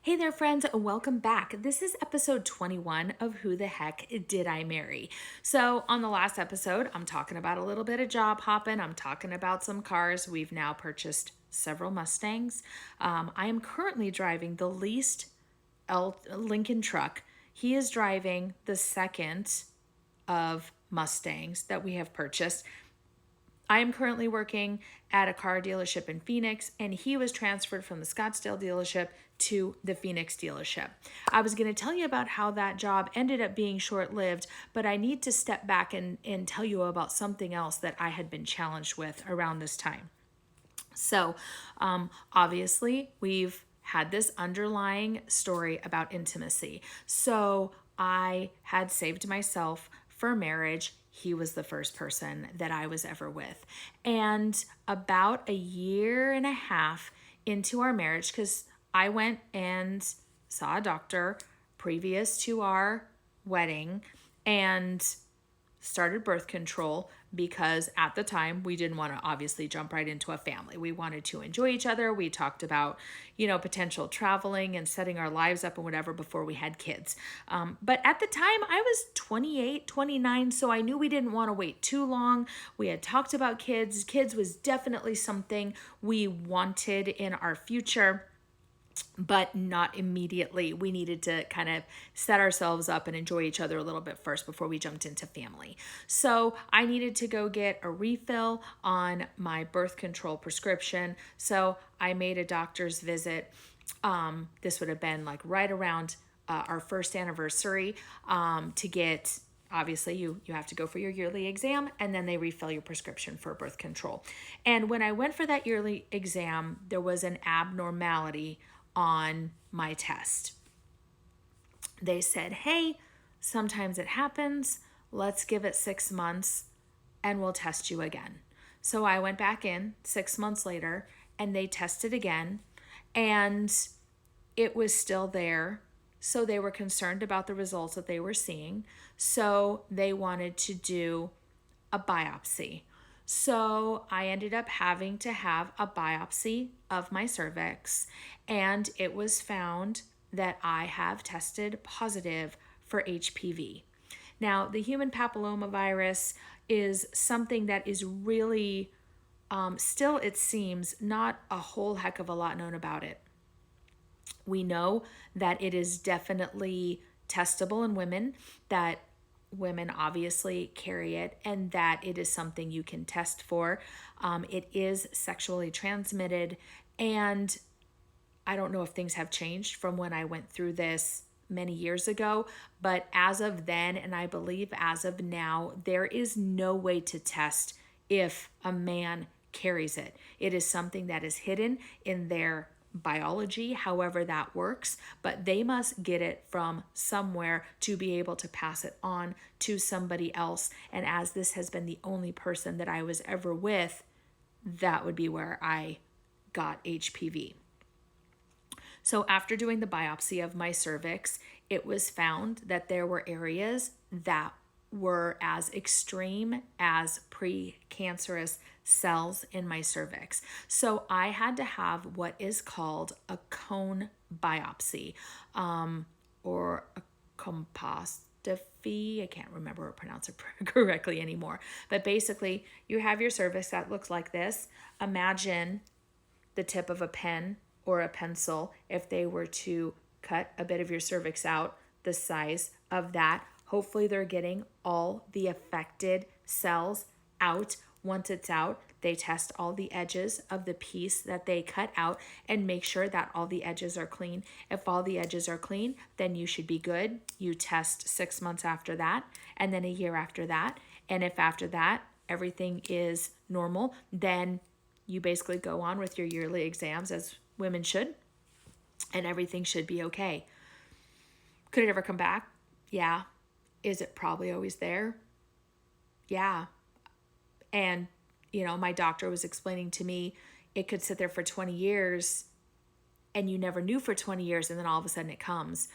Hey there, friends. Welcome back. This is episode 21 of Who the Heck Did I Marry? So, on the last episode, I'm talking about a little bit of job hopping. I'm talking about some cars. We've now purchased several Mustangs. I am currently driving the leased Lincoln truck. He is driving the second of Mustangs that we have purchased. I am currently working at a car dealership in Phoenix, and he was transferred from the Scottsdale dealership to the Phoenix dealership. I was going to tell you about how that job ended up being short lived, but I need to step back and tell you about something else that I had been challenged with around this time. So, obviously, we've had this underlying story about intimacy. So, I had saved myself for marriage. He was the first person that I was ever with. And about a year and a half into our marriage, because I went and saw a doctor previous to our wedding and started birth control because at the time we didn't want to obviously jump right into a family. We wanted to enjoy each other. We talked about, potential traveling and setting our lives up and whatever before we had kids. But at the time I was 28, 29, so I knew we didn't want to wait too long. We had talked about kids. Kids was definitely something we wanted in our future, but not immediately. We needed to kind of set ourselves up and enjoy each other a little bit first before we jumped into family. So I needed to go get a refill on my birth control prescription. So I made a doctor's visit. This would have been like right around our first anniversary to get. Obviously, you have to go for your yearly exam, and then they refill your prescription for birth control. And when I went for that yearly exam, there was an abnormality on my test. They said, hey, sometimes it happens. Let's give it 6 months and we'll test you again. So I went back in 6 months later and they tested again and it was still there. So they were concerned about the results that they were seeing. So they wanted to do a biopsy. So I ended up having to have a biopsy of my cervix, and it was found that I have tested positive for HPV. Now, the human papillomavirus is something that is really, still, it seems, not a whole heck of a lot known about it. We know that it is definitely testable in women, that women obviously carry it, and that it is something you can test for. It is sexually transmitted, and I don't know if things have changed from when I went through this many years ago, but as of then, and I believe as of now, there is no way to test if a man carries it. It is something that is hidden in their biology, however that works, but they must get it from somewhere to be able to pass it on to somebody else. And as this has been the only person that I was ever with, that would be where I got HPV. So after doing the biopsy of my cervix, it was found that there were areas that were as extreme as precancerous cells in my cervix. So I had to have what is called a cone biopsy, or a colposcopy. I can't remember or pronounce it correctly anymore. But basically, you have your cervix that looks like this. Imagine the tip of a pen or a pencil if they were to cut a bit of your cervix out, the size of that. Hopefully they're getting all the affected cells out. Once it's out, they test all the edges of the piece that they cut out and make sure that all the edges are clean. If all the edges are clean, then you should be good. You test 6 months after that, and then a year after that. And if after that everything is normal, then you basically go on with your yearly exams as women should, and everything should be okay. Could it ever come back? Yeah. Is it probably always there? Yeah. And, my doctor was explaining to me it could sit there for 20 years and you never knew for 20 years, and then all of a sudden it comes.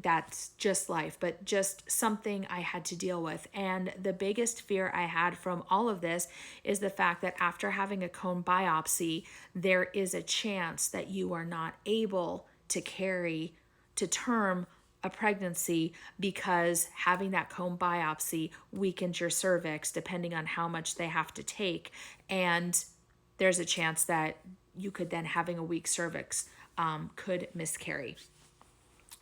That's just life, but just something I had to deal with. And the biggest fear I had from all of this is the fact that after having a cone biopsy, there is a chance that you are not able to carry to term a pregnancy because having that cone biopsy weakens your cervix depending on how much they have to take. And there's a chance that you could then, having a weak cervix, could miscarry.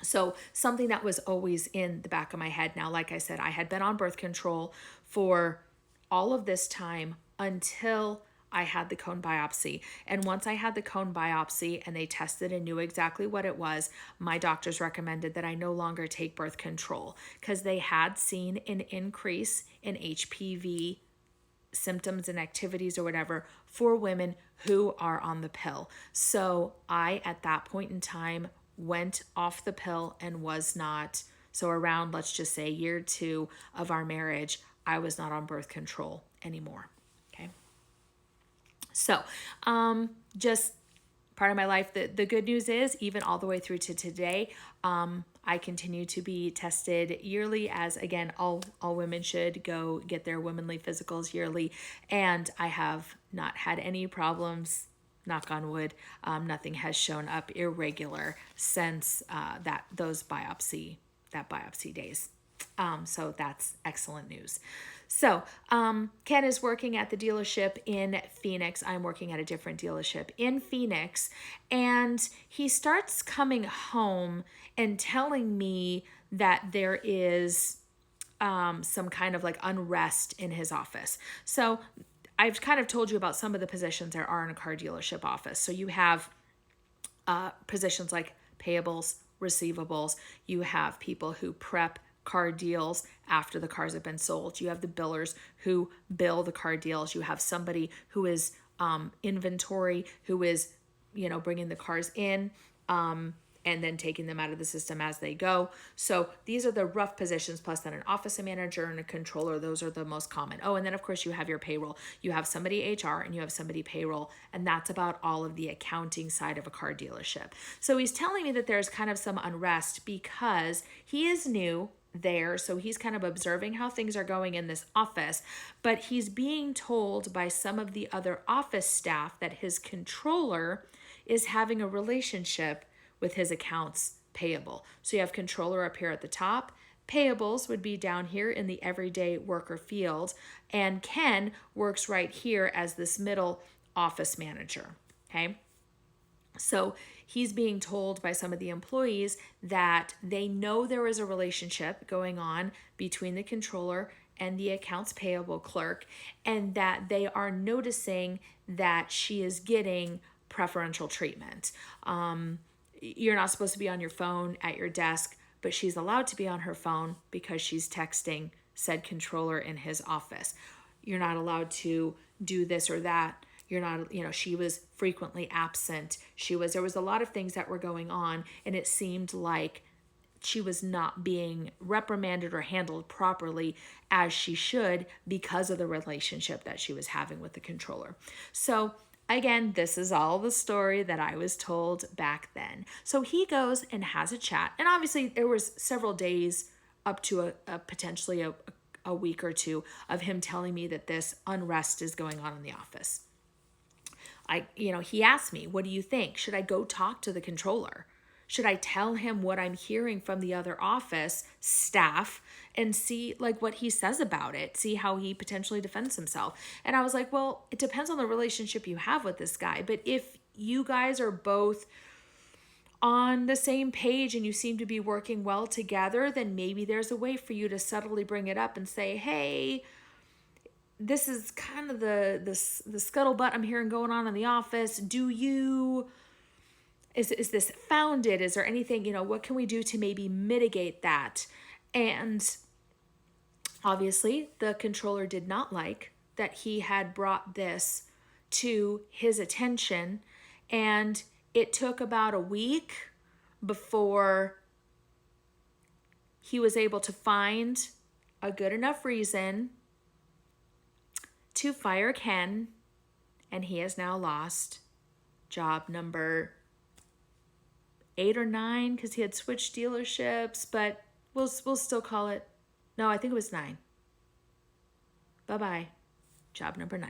So something that was always in the back of my head. Now, like I said, I had been on birth control for all of this time until I had the cone biopsy. And once I had the cone biopsy and they tested and knew exactly what it was, my doctors recommended that I no longer take birth control because they had seen an increase in HPV symptoms and activities or whatever for women who are on the pill. So I, at that point in time, went off the pill and was not, so around, let's just say, year 2 of our marriage, I was not on birth control anymore. Okay. So, just part of my life. The good news is, even all the way through to today, I continue to be tested yearly, as again, all women should go get their womanly physicals yearly. And I have not had any problems, knock on wood. Nothing has shown up irregular since those biopsy days. So that's excellent news. So Ken is working at the dealership in Phoenix. I'm working at a different dealership in Phoenix. And he starts coming home and telling me that there is some kind of like unrest in his office. So I've kind of told you about some of the positions there are in a car dealership office. So you have positions like payables, receivables. You have people who prep car deals after the cars have been sold. You have the billers who bill the car deals. You have somebody who is inventory, who is, bringing the cars in and then taking them out of the system as they go. So these are the rough positions, plus then an office manager and a controller. Those are the most common. Oh, and then of course you have your payroll. You have somebody HR and you have somebody payroll, and that's about all of the accounting side of a car dealership. So he's telling me that there's kind of some unrest because he is new there, so he's kind of observing how things are going in this office, but he's being told by some of the other office staff that his controller is having a relationship with his accounts payable. So you have controller up here at the top, payables would be down here in the everyday worker field, and Ken works right here as this middle office manager. Okay. So he's being told by some of the employees that they know there is a relationship going on between the controller and the accounts payable clerk, and that they are noticing that she is getting preferential treatment. You're not supposed to be on your phone at your desk, but she's allowed to be on her phone because she's texting said controller in his office. You're not allowed to do this or that. You're not, she was frequently absent. There was a lot of things that were going on, and it seemed like she was not being reprimanded or handled properly as she should because of the relationship that she was having with the controller. So again, this is all the story that I was told back then. So he goes and has a chat, and obviously there was several days up to a potentially a week or two of him telling me that this unrest is going on in the office. He asked me, what do you think? Should I go talk to the controller? Should I tell him what I'm hearing from the other office staff and see what he says about it, see how he potentially defends himself? And I was like, well, it depends on the relationship you have with this guy. But if you guys are both on the same page and you seem to be working well together, then maybe there's a way for you to subtly bring it up and say, hey, this is kind of the scuttlebutt I'm hearing going on in the office. Is this founded? Is there anything, what can we do to maybe mitigate that? And obviously the controller did not like that he had brought this to his attention. And it took about a week before he was able to find a good enough reason to fire Ken, and he has now lost job number 8 or 9 because he had switched dealerships, but we'll still call it, no, I think it was 9. Bye-bye, job number 9.